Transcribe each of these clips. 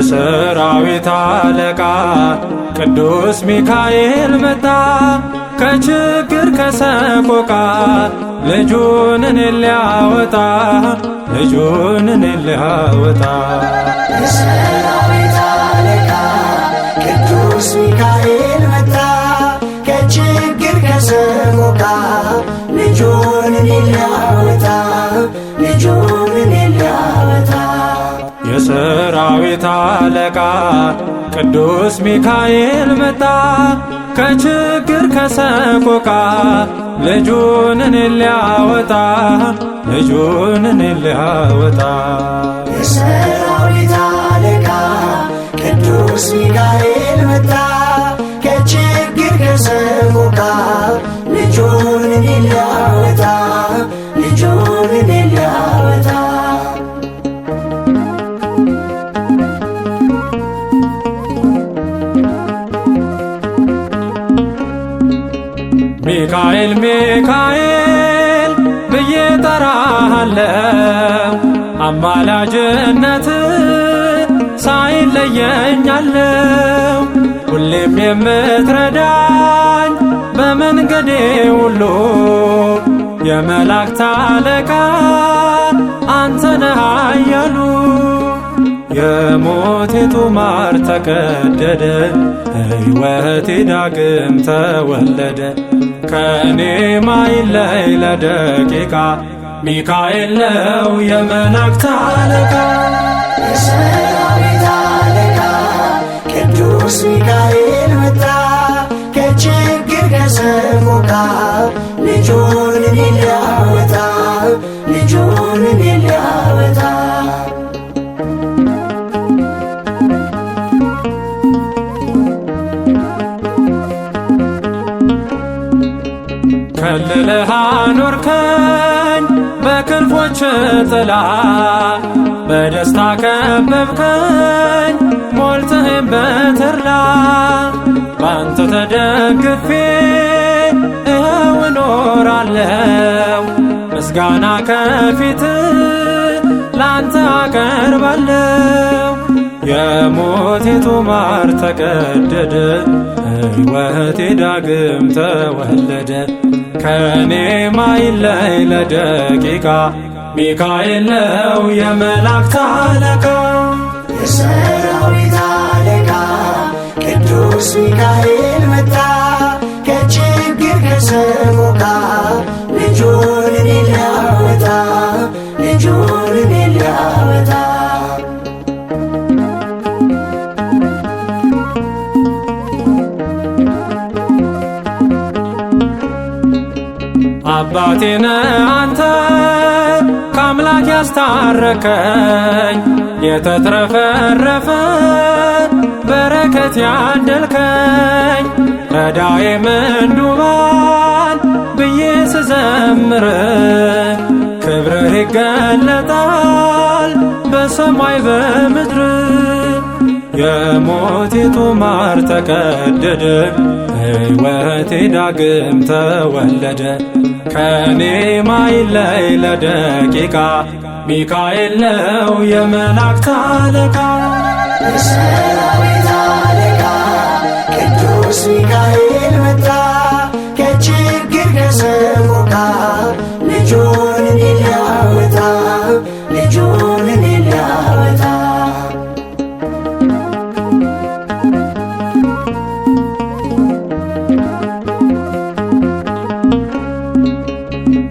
የሰራዊት አለቃ ቅዱስ ሚካኤል መጣ ከችግር ከሰቆቃ ልጁን እኔን ሊያወጣ ልጁን እኔን ሊያወጣ የሰራዊት አለቃ ቅዱስ ሚካኤል መጣ ከችግር ከሰቆቃ ልጁን እኔን ሊያወጣ ልጁን እኔን ሊያወጣ የሰራዊት አለቃ ቅዱስ ሚካኤል መጣ ከችግር ከሰቆቃ ልጁን እኔን ሊያወጣ ልጁን እኔን ሊያወጣ የሰራዊት አለቃ ቅዱስ ሚካኤል መጣ ከችግር ከሰቆቃ ልጁን እኔን ሊያወጣ ልጁን እኔን ሊያወጣ ሚካኤል ሚካኤል ብዬ ጠራሃለው አማላጅነት ሳይለየኛለው ሁሌም የምትረዳኝ በመንገዴ ሁሉ የመላእክት አለቃ አንተ ነህ ኃያሉ የሞቴ ጡማር ተቀደደ ሕይወቴ ዳግም ተወለደ ከኔ ማይለይ ለደቂቃ ሚካኤል ነው የመላእክት አለቃ የሰራዊት አለቃ ቅዱስ ሚካኤል መጣ ከችግር ከሰቆቃ ልጁን እኔን ሊያወጣ ልጁን እኔን ሊያወጣ ከልለህ አኖርከኝ በክንፎች ጥላ በደስታ ከበብከኝ ሞልተህም በተድላ ባንተ ተደግፌ ይኸው እኖራለሁ ምስጋና ከፊት ላንተ አቀርባለሁ የሞቴ ጡማር ተቀደደ ሕይወቴ ዳግም ተወለደ ከኔ ማይለይ ለደቂቃ ሚካኤል ነው የመላእክት አለቃ የሰራዊት አለቃ ቅዱስ ሚካኤል መጣ ከችግር ከሰቆቃ ልጁን እኔን ሊያወጣ ልጁን እኔን ሊያወጣ አባቴ ነህ አንተ ከአምላክ ያስታረከኝ የተትረፈረፈ በረከት ያደልከኝ ረዳዬ ምንዱባን ብዬ ስዘምር ክብርህ ይገለጣል በሰማይ በምድር የሞቴ ጡማር ተቀደደ ሕይወቴ ዳግም ተወለደ ከኔ ማይለይ ለደቂቃ ሚካኤል ነው የመላእክት አለቃ የሰራዊት አለቃ ቅዱስ ሚካኤል መጣ ከችግር ከሰቆቃ ልጁን እኔን ሊያወጣ ልጁን እኔን ሊያወጣ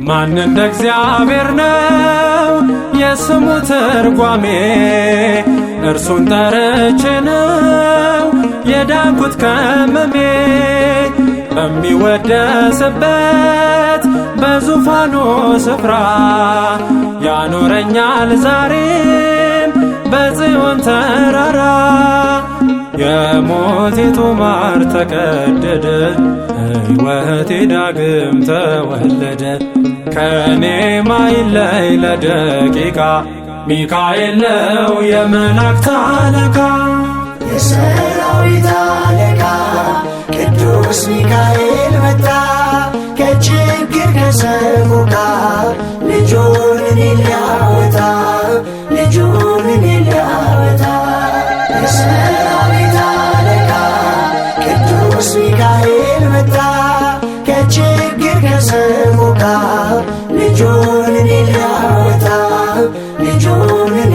ማን እንደ እግዚአብሔር ነው የስሙ ትርጓሜ እርሱን ጠርቼ ነው የዳንኩት ከመሜ በሚወደስበት በዙፋኑ ስፍራ ያኖረኛል ዛሬም በጽዮን ተራራ የሞቴ ጡማር ተቀደደ ሕይወቴ ዳግም ተወለደ ከኔ ማይለይ ለደቂቃ ሚካኤል ነው የመላእክት አለቃ የሰራዊት አለቃ ቅዱስ ሚካኤል መጣ ከችግር ከሰቆቃ ልጁን እኔን ሊያወጣ ልጁን እኔን ሊያወጣ ከሰቆቃ ልጁን እኔ ሊያወጣ ልጁን እኔ